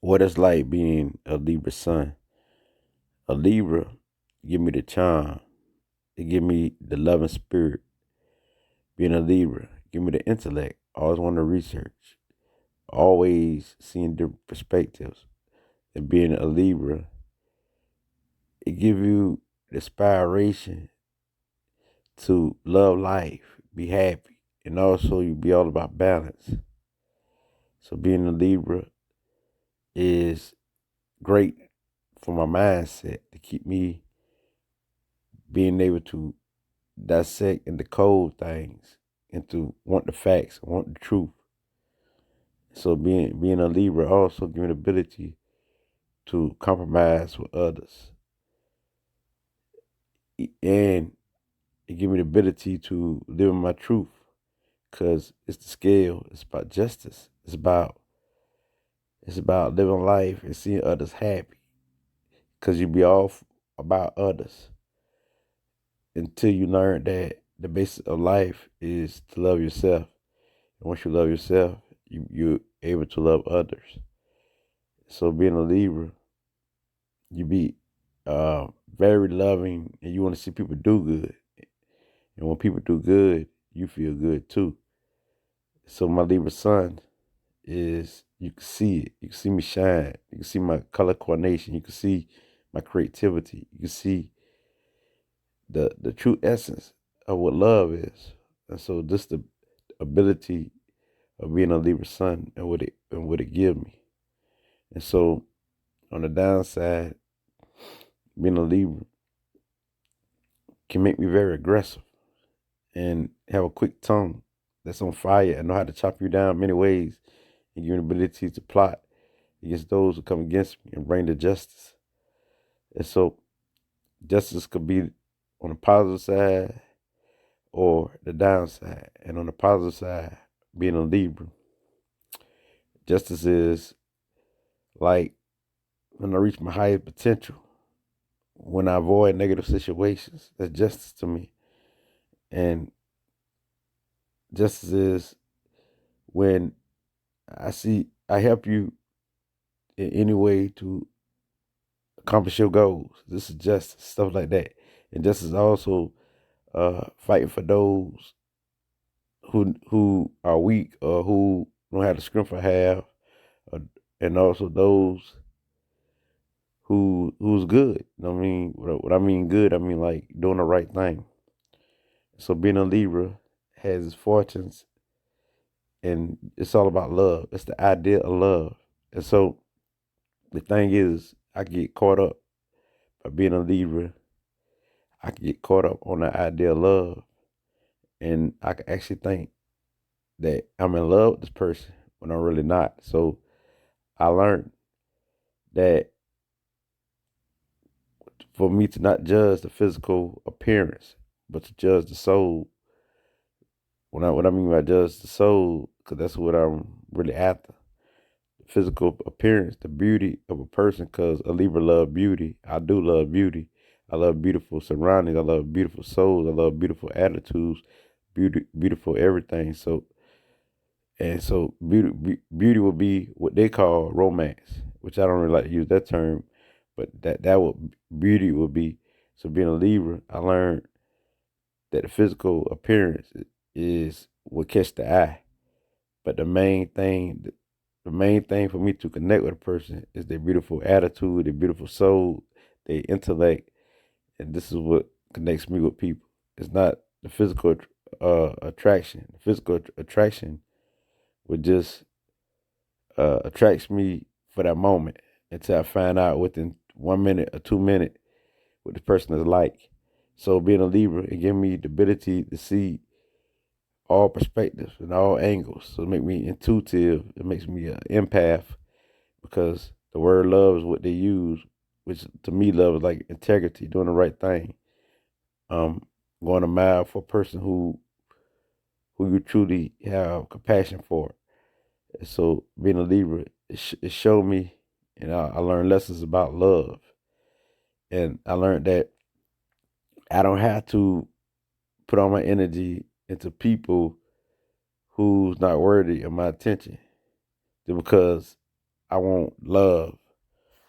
what it's like being a Libra sun. A Libra give me the charm. It give me the loving spirit. Being a Libra give me the intellect. Always want to research. Always seeing different perspectives. And being a Libra, it give you the inspiration to love life, be happy, and also you be all about balance. So being a Libra is great for my mindset to keep me being able to dissect and decode things and to want the facts, want the truth. So being a Libra also gives me the ability to compromise with others, and it gives me the ability to live in my truth because it's the scale. It's about justice. It's about living life and seeing others happy because you be off about others until you learn that the basis of life is to love yourself. And once you love yourself, you're able to love others. So being a Libra, you be very loving and you want to see people do good. And when people do good, you feel good too. So my Libra sun is you can see it. You can see me shine. You can see my color coordination. You can see my creativity. You can see the true essence of what love is. And so this the ability of being a Libra sun and what it give me. And so on the downside, being a Libra can make me very aggressive and have a quick tongue that's on fire and know how to chop you down many ways and give you the ability to plot against those who come against me and bring the justice. And so justice could be on the positive side or the downside. And on the positive side, being a Libra, justice is like when I reach my highest potential, when I avoid negative situations, that's justice to me. And justice is when I help you in any way to accomplish your goals. This is justice, stuff like that. And justice is also fighting for those who are weak or who don't have the strength I have, uh, and also those who's good. You know what I mean? What I mean good, I mean like doing the right thing. So being a Libra has its fortunes, and it's all about love. It's the idea of love. And so the thing is, I get caught up by being a Libra. I can get caught up on the idea of love, and I can actually think that I'm in love with this person when I'm really not. So I learned that for me to not judge the physical appearance, but to judge the soul. What I mean by judge the soul, because that's what I'm really after. The physical appearance, the beauty of a person, because a Libra love beauty. I do love beauty. I love beautiful surroundings. I love beautiful souls. I love beautiful attitudes, beautiful everything. So beauty would be what they call romance, which I don't really like to use that term, but that would beauty would be. So being a Libra, I learned that the physical appearance is what catch the eye, but the main thing for me to connect with a person is their beautiful attitude, their beautiful soul, their intellect, and this is what connects me with people. It's not the physical attraction. The physical attraction would just attracts me for that moment until I find out within 1 minute or 2 minutes what the person is like. So being a Libra, it gives me the ability to see all perspectives and all angles. So it makes me intuitive. It makes me an empath because the word love is what they use, which to me love is like integrity, doing the right thing. Um, Going a mile for a person who you truly have compassion for. So being a Libra, it showed me, and I learned lessons about love, and I learned that I don't have to put all my energy into people who's not worthy of my attention, because I want love.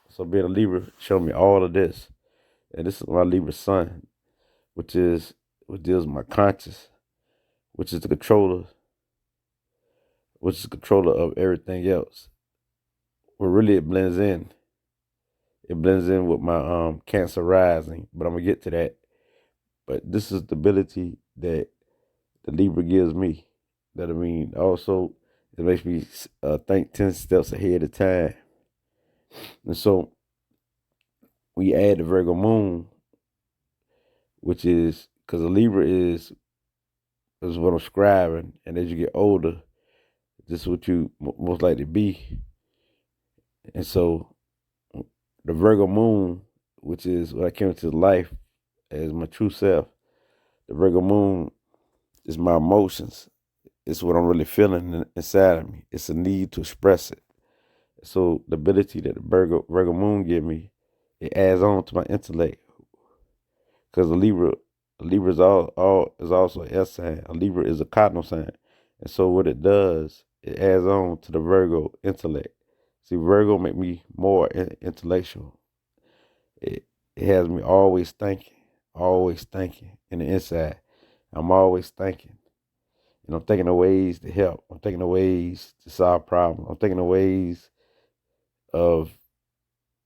So being a Libra showed me all of this. And this is my Libra sun, which deals with my conscious, which is the controller, which is the controller of everything else. But really it blends in. It blends in with my Cancer rising, but I'm gonna get to that. But this is the ability that the Libra gives me. That I mean, also it makes me think 10 steps ahead of time. And so we add the Virgo moon, which is because the Libra is what I'm scribing, and as you get older, this is what you most likely be. And so the Virgo moon, which is what I came into life as my true self, the Virgo moon is my emotions. It's what I'm really feeling inside of me. It's a need to express it. So the ability that the Virgo moon give me, it adds on to my intellect. Because a Libra is also an S sign. A Libra is a cardinal sign. And so what it does, it adds on to the Virgo intellect. See, Virgo make me more intellectual. It it has me always thinking in the inside. I'm always thinking. And I'm thinking of ways to help. I'm thinking of ways to solve problems. I'm thinking of ways of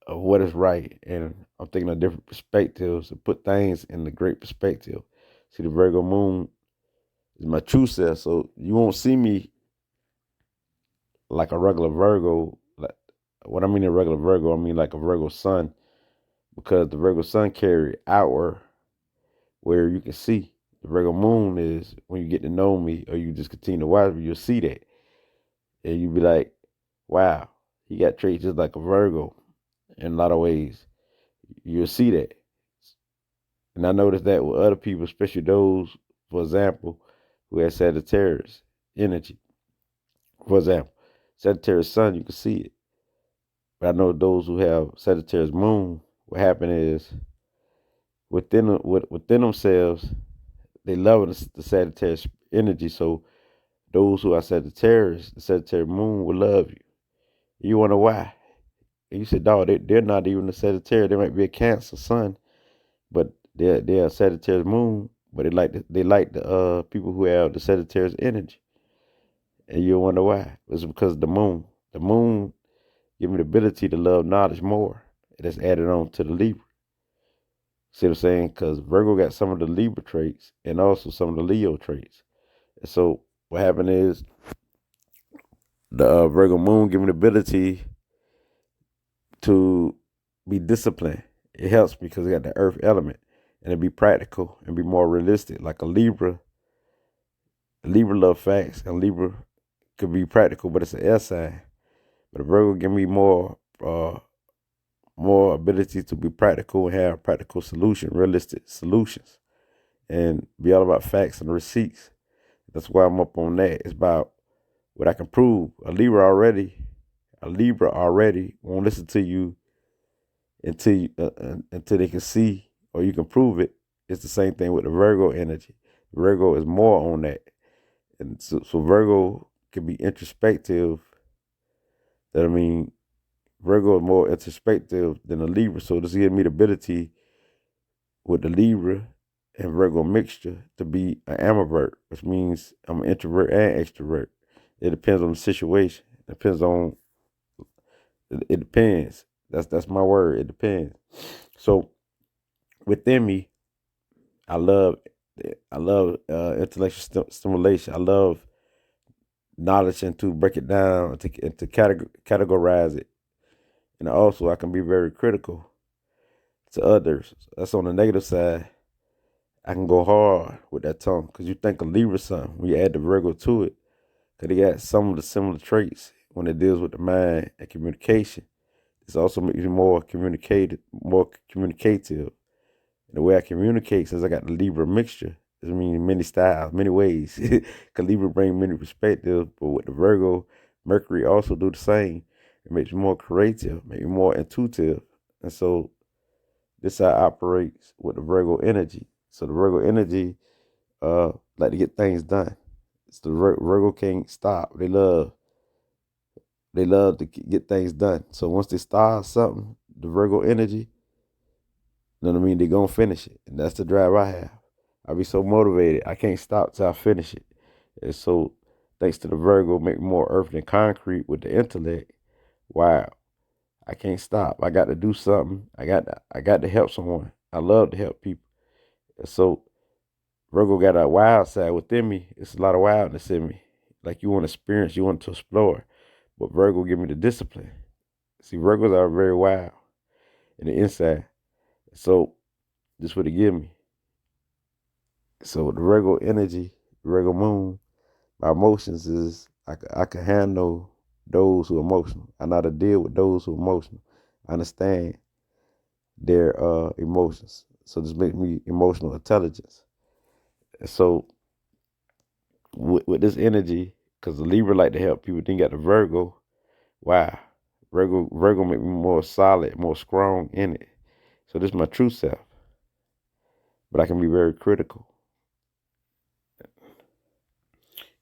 what is right. And I'm thinking of different perspectives to put things in the great perspective. See, the Virgo moon is my true self. So you won't see me like a regular Virgo. Like what I mean a regular Virgo, I mean like a Virgo sun. Because the Virgo sun carry outward where you can see. The Virgo moon is when you get to know me or you just continue to watch me, you'll see that. And you'll be like, wow, he got traits just like a Virgo in a lot of ways. You'll see that. And I noticed that with other people, especially those, for example, who have Sagittarius energy. For example, Sagittarius sun, you can see it. But I know those who have Sagittarius moon, what happened is within themselves, they love the Sagittarius energy. So those who are Sagittarius, the Sagittarius moon will love you. You wonder why? And you said, dog, they're not even a Sagittarius. They might be a Cancer sun, but they're a Sagittarius moon. But they like the people who have the Sagittarius energy. And you wonder why? It's because of the moon. The moon give me the ability to love knowledge more. That's added on to the Libra. See what I'm saying? Because Virgo got some of the Libra traits and also some of the Leo traits. And so what happened is the Virgo moon give me the ability to be disciplined. It helps me because it got the earth element and it be practical and be more realistic. Like a Libra love facts and Libra could be practical, but it's an S sign. But a Virgo give me more ability to be practical and have practical solution, realistic solutions, and be all about facts and receipts. That's why I'm up on that. It's about what I can prove. A Libra already won't listen to you until they can see or you can prove it. It's the same thing with the Virgo energy. Virgo is more on that, and so Virgo can be introspective. That I mean, Virgo is more introspective than a Libra. So this gives me the ability with the Libra and Virgo mixture to be an ambivert, which means I'm an introvert and extrovert. It depends on the situation. It depends. That's my word. It depends. So within me, I love I love intellectual stimulation. I love knowledge and to break it down and to categorize it. And also I can be very critical to others. That's on the negative side. I can go hard with that tongue because you think of Libra something when you add the Virgo to it, because they got some of the similar traits when it deals with the mind and communication. It's also makes me more communicative. And the way I communicate, since I got the Libra mixture, it means many styles, many ways. Because Libra bring many perspectives, but with the Virgo, Mercury also do the same. It makes me more creative, make me more intuitive. And so this how it operates with the Virgo energy. So the Virgo energy like to get things done. It's the Virgo can't stop. They love they love to get things done. So once they start something, the Virgo energy, you know what I mean, they gonna finish it. And that's the drive I have. I be so motivated. I can't stop till I finish it. And so thanks to the Virgo, make more earth than concrete with the intellect. Wow. I can't stop. I got to do something. I got to help someone. I love to help people. And so Virgo got a wild side within me. It's a lot of wildness in me. Like you want to experience, you want to explore. But Virgo give me the discipline. See, Virgos are very wild in the inside. So this what it give me. So the Virgo energy, Virgo moon, my emotions is I can handle those who are emotional. I know how to deal with those who are emotional. I understand their emotions. So this makes me emotional intelligence. And so with this energy, because the Libra like to help people, then you got the Virgo. Wow, Virgo make me more solid, more strong in it. So this is my true self, but I can be very critical.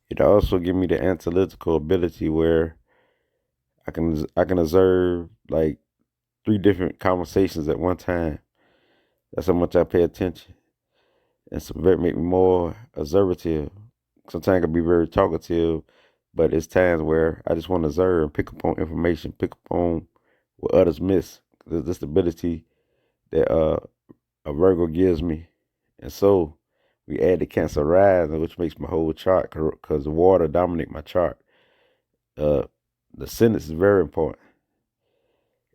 It also give me the analytical ability where I can observe like three different conversations at one time. That's how much I pay attention, and so that make me more observative. Sometimes I can be very talkative, but it's times where I just want to observe and pick up on information, pick up on what others miss. There's this ability that a Virgo gives me, and so we add the Cancer rising, which makes my whole chart because the water dominate my chart. Uh, the sentence is very important,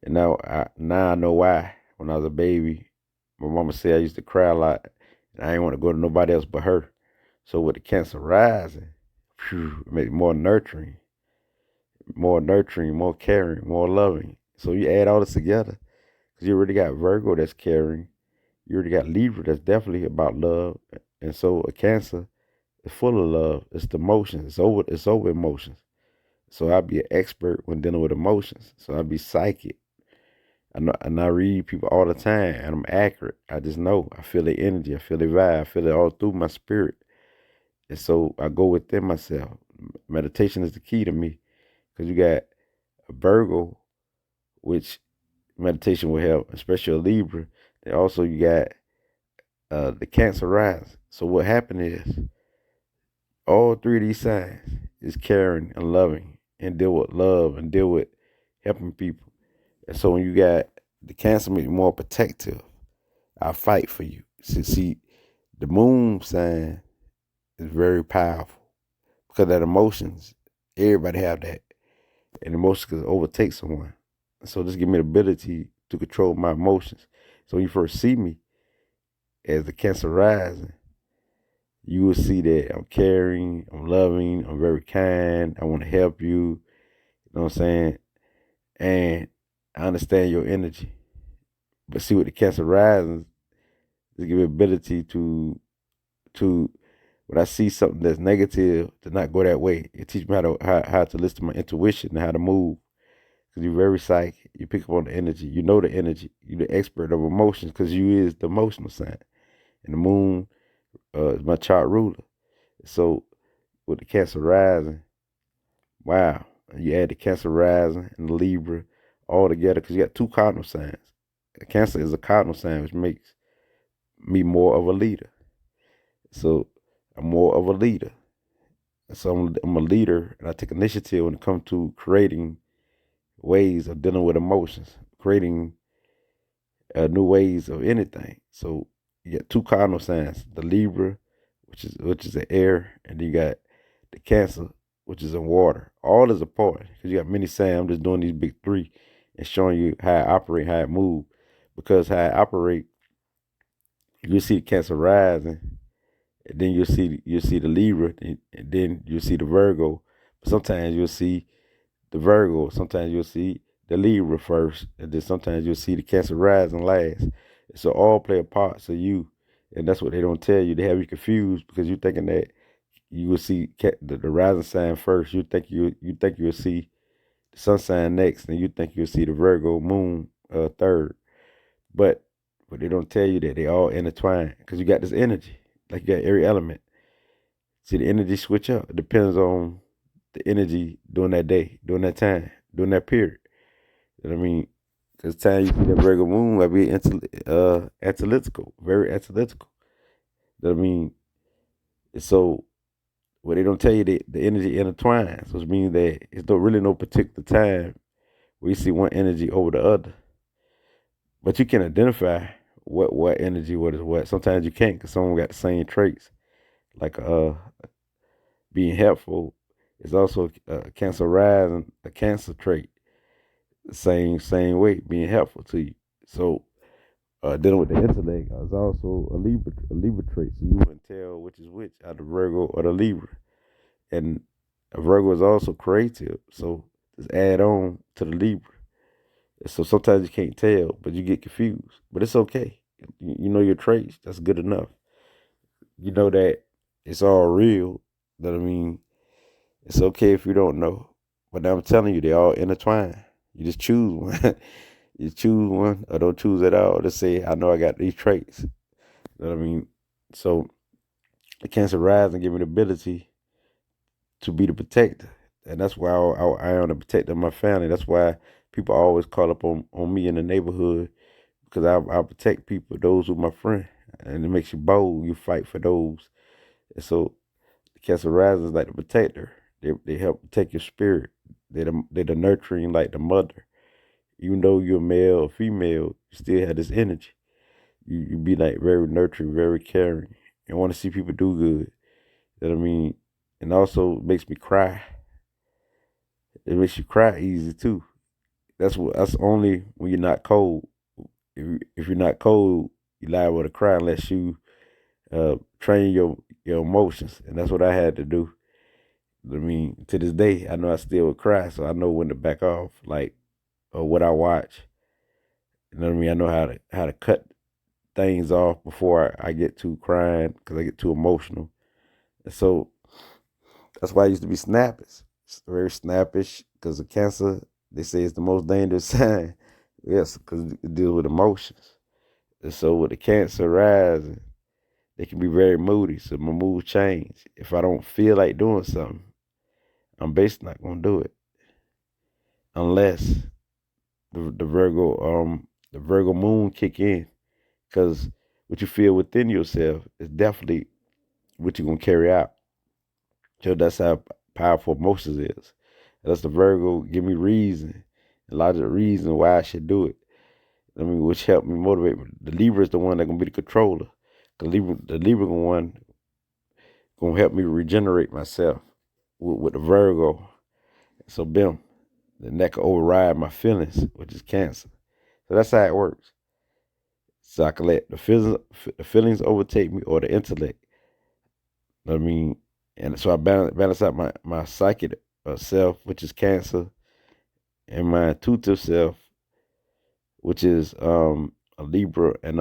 and now I know why. When I was a baby, my mama said I used to cry a lot, and I didn't want to go to nobody else but her. So with the Cancer rising, it makes it more nurturing, more caring, more loving. So you add all this together, because you already got Virgo that's caring, you already got Libra that's definitely about love, and so a Cancer is full of love. It's the emotions. It's over emotions. So I'll be an expert when dealing with emotions. So I'll be psychic. I know, and I read people all the time, and I'm accurate. I just know. I feel the energy. I feel the vibe. I feel it all through my spirit. And so I go within myself. Meditation is the key to me, because you got a Virgo, which meditation will help, especially a Libra. And also you got the Cancer rise. So what happened is all three of these signs is caring and loving and deal with love and deal with helping people. And so when you got the Cancer, make you more protective. I fight for you. See, the moon sign is very powerful because that emotions, everybody have that. And emotions can overtake someone. So this give me the ability to control my emotions. So when you first see me as the Cancer rising, you will see that I'm caring, I'm loving, I'm very kind, I want to help you. You know what I'm saying? And I understand your energy. But see, with the Cancer rising, it give me ability to when I see something that's negative, to not go that way. It teaches me how to listen to my intuition and how to move. Because you're very psychic. You pick up on the energy. You know the energy. You're the expert of emotions because you is the emotional sign. And the moon is my chart ruler. So with the Cancer rising, wow. You add the Cancer rising and the Libra all together because you got two cardinal signs. Cancer is a cardinal sign, which makes me more of a leader. So I'm more of a leader. So I'm a leader, and I take initiative when it comes to creating ways of dealing with emotions, creating new ways of anything. So you got two cardinal signs: the Libra, which is the air, and then you got the Cancer, which is in water. All is important because you got many signs. I'm just doing these big three and showing you how I operate, how I move. Because how I operate, you see the Cancer rising, and then you'll see the Libra, and then you'll see the Virgo. Sometimes you'll see the Virgo. Sometimes you'll see the Libra first, and then sometimes you'll see the Cancer rising last. So all play a part. So you, and that's what they don't tell you. They have you confused because you're thinking that you will see the rising sign first. You think you'll see the sun sign next, and you think you'll see the Virgo moon third. But they don't tell you that they all intertwine because you got this energy, like you got every element. See the energy switch up. It depends on the energy during that day, during that time, during that period. You know what I mean? Because time you see that Virgo moon, I be analytical, very analytical. You know what I mean? So what they don't tell you, the energy intertwines, which means that it's not really no particular time where you see one energy over the other. But you can identify what energy, what is what. Sometimes you can't because someone got the same traits. Like being helpful is also a Cancer rising, a Cancer trait. The same way, being helpful to you. So dealing with the intellect is also a Libra trait. So you wouldn't tell which is which out of Virgo or the Libra. And a Virgo is also creative. So just add on to the Libra. So sometimes you can't tell, but you get confused. But it's okay. You know your traits. That's good enough. You know that it's all real. That I mean, it's okay if you don't know. But I'm telling you, they all intertwine. You just choose one. You choose one or don't choose at all. Just say, I know I got these traits. You know what I mean? So the Cancer rise and give me the ability to be the protector. And that's why I am the protector of my family. That's why people always call up on me in the neighborhood because I protect people, those who are my friend. And it makes you bold. You fight for those. And so the Cancer rise is like the protector. They help protect your spirit. They're the nurturing like the mother. Even though you're male or female, you still have this energy. You be like very nurturing, very caring, and want to see people do good. You know what I mean? And also makes me cry. It makes you cry easy too. That's only when you're not cold. If you're not cold, you're liable to cry unless you train your emotions, and that's what I had to do. I mean, to this day, I know I still would cry, so I know when to back off, like or what I watch. You know what I mean? I know how to cut things off before I get too crying because I get too emotional. And so that's why I used to be snappish. It's very snappish because of Cancer. They say it's the most dangerous sign. Yes, because it deals with emotions. And so with the Cancer rising, they can be very moody. So my mood change. If I don't feel like doing something, I'm basically not gonna do it unless the Virgo moon kick in. Because what you feel within yourself is definitely what you're gonna carry out. So that's how powerful emotions is. That's the Virgo give me reason, a lot of the reason why I should do it. I mean, which helped me motivate me. The Libra is the one that gonna be the controller. The Libra gonna help me regenerate myself with the Virgo. So bim, then that can override my feelings, which is Cancer. So that's how it works. So I can let the feelings overtake me or the intellect. I mean, and so I balance out my psychic self, which is Cancer, and my intuitive self, which is a Libra and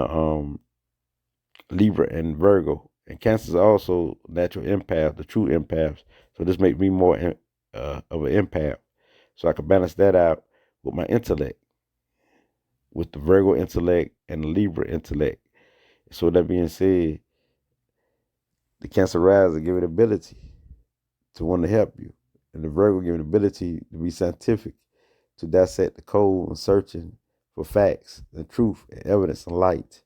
Virgo. And Cancer is also natural empath, the true empaths. So this makes me more of an empath. So I can balance that out with my intellect, with the Virgo intellect and the Libra intellect. So that being said, the Cancer rising give it ability to want to help you. And the Virgo give it ability to be scientific, to dissect the code and searching for facts and truth and evidence and light.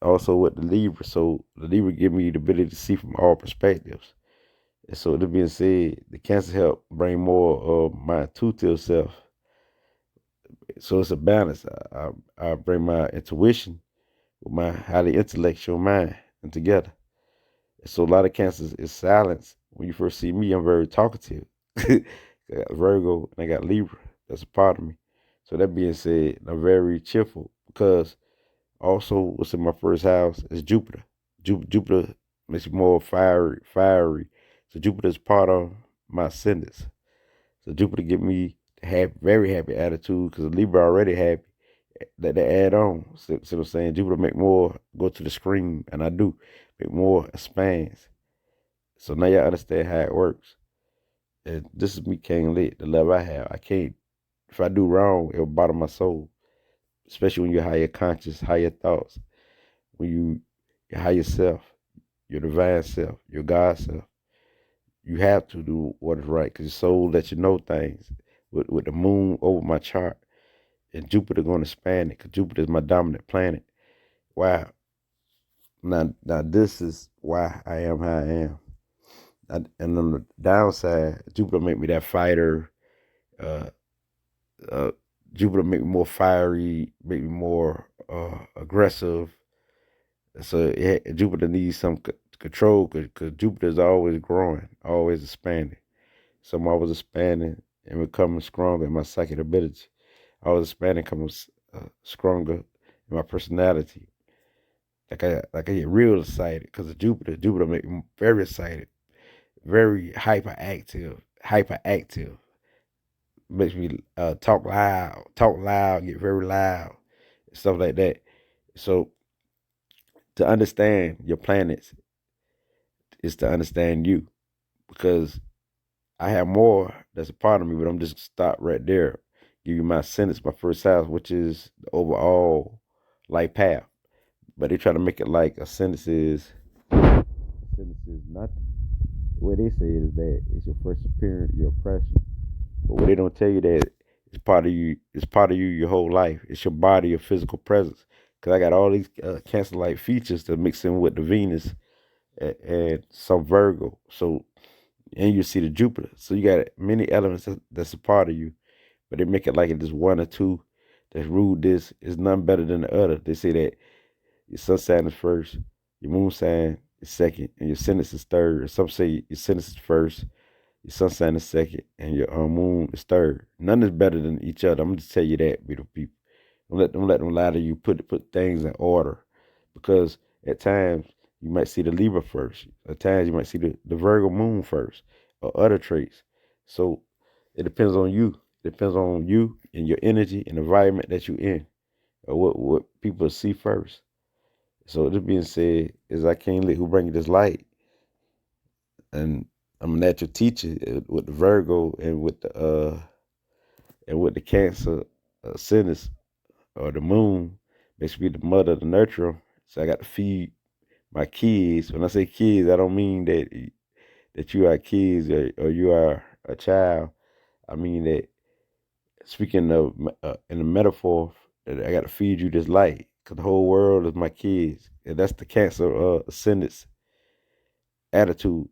Also with the Libra, so the Libra give me the ability to see from all perspectives. And so that being said, the Cancer help bring more of my intuitive self. So it's a balance. I bring my intuition with my highly intellectual mind and together. So a lot of Cancers is silence. When you first see me, I'm very talkative. I got Virgo and I got Libra. That's a part of me. So that being said, I'm very cheerful because also what's in my first house is Jupiter. Jupiter makes me more fiery. So Jupiter is part of my ascendants. So Jupiter give me a very happy attitude because Libra already happy. That they add on. So I'm saying Jupiter make more go to the screen, and I do make more expands. So now y'all understand how it works. And this is me King Lit, the love I have. I can't, if I do wrong, it'll bother my soul. Especially when you're higher conscious, higher thoughts. When your higher self, your divine self, your God self. You have to do what is right because your soul lets you know things. with the moon over my chart, and Jupiter going to span it because Jupiter is my dominant planet. Wow. Now this is why I am how I am. And on the downside, Jupiter make me that fighter. Uh, uh, Jupiter make me more fiery, make me more aggressive. So Jupiter needs some control because Jupiter is always growing, always expanding. So I'm always expanding and becoming stronger in my psychic ability. I was expanding, becoming stronger in my personality. Like I get real excited because of Jupiter. Jupiter make me very excited, very hyperactive, hyperactive. Makes me talk loud, get very loud, stuff like that. So to understand your planets is to understand you because I have more that's a part of me, but I'm just stop right there. Give you my sentence, my first house, which is the overall life path. But they try to make it like a sentence is nothing. The way they say it is that it's your first appearance, your oppression. But what they don't tell you that it's part of you. It's part of you your whole life. It's your body, your physical presence. Because I got all these Cancer-like features to mix in with the Venus and some Virgo. So and you see the Jupiter. So you got many elements that's a part of you. But they make it like it's one or two that's ruled this is none better than the other. They say that your sun sign is first, your moon sign is second, and your ascendant is third. Or some say your ascendant is first, your sun sign is second, and your moon is third. None is better than each other. I'm gonna just tell you that, beautiful people. Don't let them lie to you. Put things in order, because at times you might see the Libra first. At times you might see the Virgo moon first, or other traits. So it depends on you. It depends on you and your energy and environment that you're in, or what people see first. So this being said, is I can't let who bring you this light, and I'm a natural teacher with the Virgo and with the Cancer ascendants or the moon, basically the mother, the nurturer. So I got to feed my kids. When I say kids, I don't mean that you are kids or you are a child. I mean that speaking of in a metaphor, I got to feed you this light because the whole world is my kids, and that's the Cancer ascendants attitude.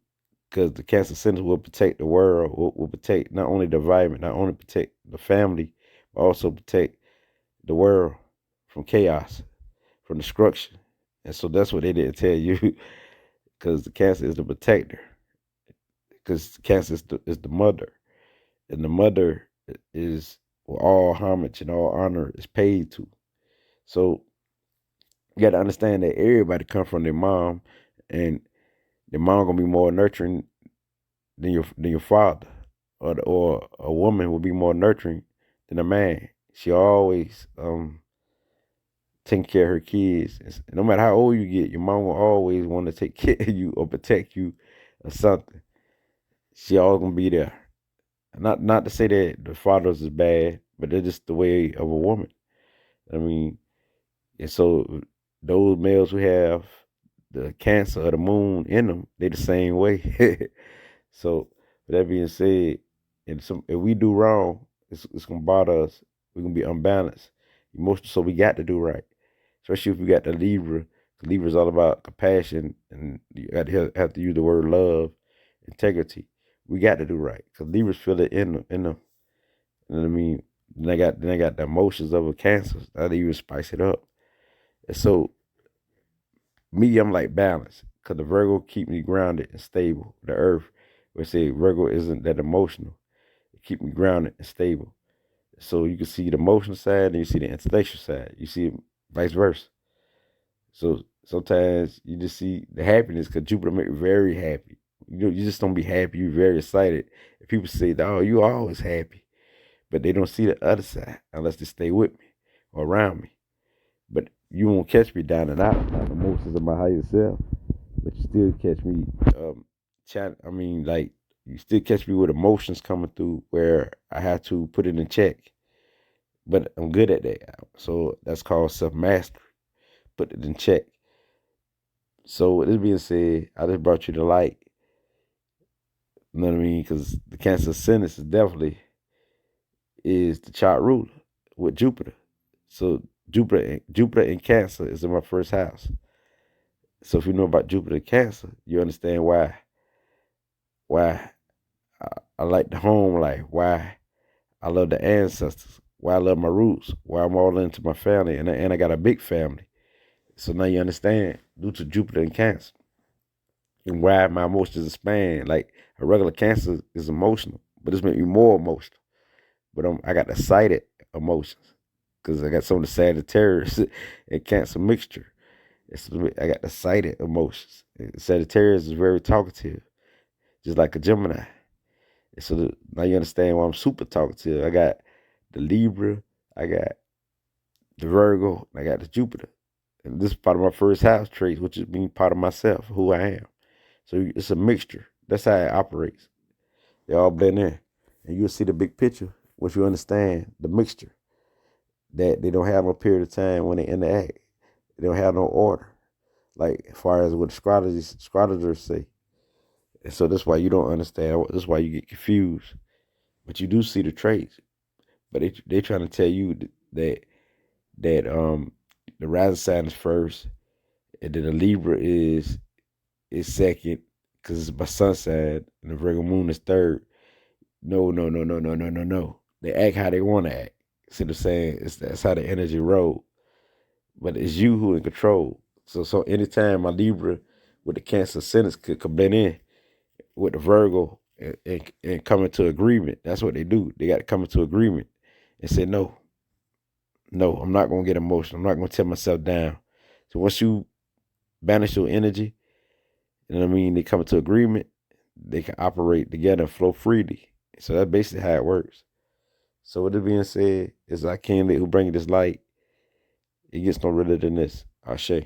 Because the Cancer ascendants will protect the world, will protect not only the environment, not only protect the family, but also protect the world from chaos, from destruction. And so that's what they didn't tell you, because the Cancer is the protector, because Cancer is the mother, and the mother is where all homage and all honor is paid to. So you got to understand that everybody come from their mom, and their mom gonna be more nurturing than your father, or a woman will be more nurturing than a man. She always taking care of her kids. And no matter how old you get, your mom will always want to take care of you or protect you or something. She always gonna be there. Not to say that the fathers is bad, but they're just the way of a woman. I mean, and so those males who have the Cancer of the moon in them, they the same way. So with that being said, if we do wrong, it's gonna bother us. We're gonna be unbalanced, emotional. So we got to do right, especially if we got the Libra. The Libra is all about compassion, and you have to use the word love, integrity. We got to do right because Libras feel it in them. You know what I mean? Then I got the emotions of a Cancer. That even spice it up. And so me, I'm like balance because the Virgo keep me grounded and stable. The Earth, we say Virgo isn't that emotional. It keep me grounded and stable. So you can see the emotional side and you see the intellectual side. You see it vice versa. So sometimes you just see the happiness because Jupiter make you very happy. You just don't be happy. You're very excited. And people say, "Oh, you always happy," but they don't see the other side unless they stay with me or around me. But you won't catch me down and out. Like emotions of my higher self. But you still catch me I mean, like, you still catch me with emotions coming through where I have to put it in check. But I'm good at that. So that's called self mastery. Put it in check. So with this being said, I just brought you the light. You know what I mean? Because the Cancer ascendant is definitely is the chart ruler with Jupiter. So Jupiter in Cancer is in my first house. So if you know about Jupiter in Cancer, you understand why I like the home life, why I love the ancestors, why I love my roots, why I'm all into my family, and I got a big family. So now you understand due to Jupiter in Cancer and why my emotions expand. Like a regular Cancer is emotional, but this makes me more emotional. But I got the excited emotions because I got some of the Sagittarius and Cancer mixture. I got the excited emotions. Sagittarius is very talkative, just like a Gemini. Now you understand why I'm super talkative. I got the Libra, I got the Virgo, I got the Jupiter. And this is part of my first house traits, which is being part of myself, who I am. So it's a mixture. That's how it operates. They all blend in. And you'll see the big picture once you understand the mixture. That they don't have no period of time when they interact. They don't have no order. Like as far as what astrologers say. And so that's why you don't understand. That's why you get confused. But you do see the traits. But they trying to tell you that the rising sign is first, and then the Libra is second because it's my sun sign, and the Virgo moon is third. No, no, no, no, no, no, no, no. They act how they want to act. See what I'm saying? That's how the energy roll. But it's you who in control. So anytime my Libra with the Cancer ascendants could blend in with the Virgo and come into agreement. That's what they do. They got to come into agreement and say no. No, I'm not gonna get emotional. I'm not gonna tear myself down. So once you banish your energy, you know what I mean, they come into agreement, they can operate together and flow freely. So that's basically how it works. So with it being said, it's I can't let who bring this light. It gets no realer than this. Ashe.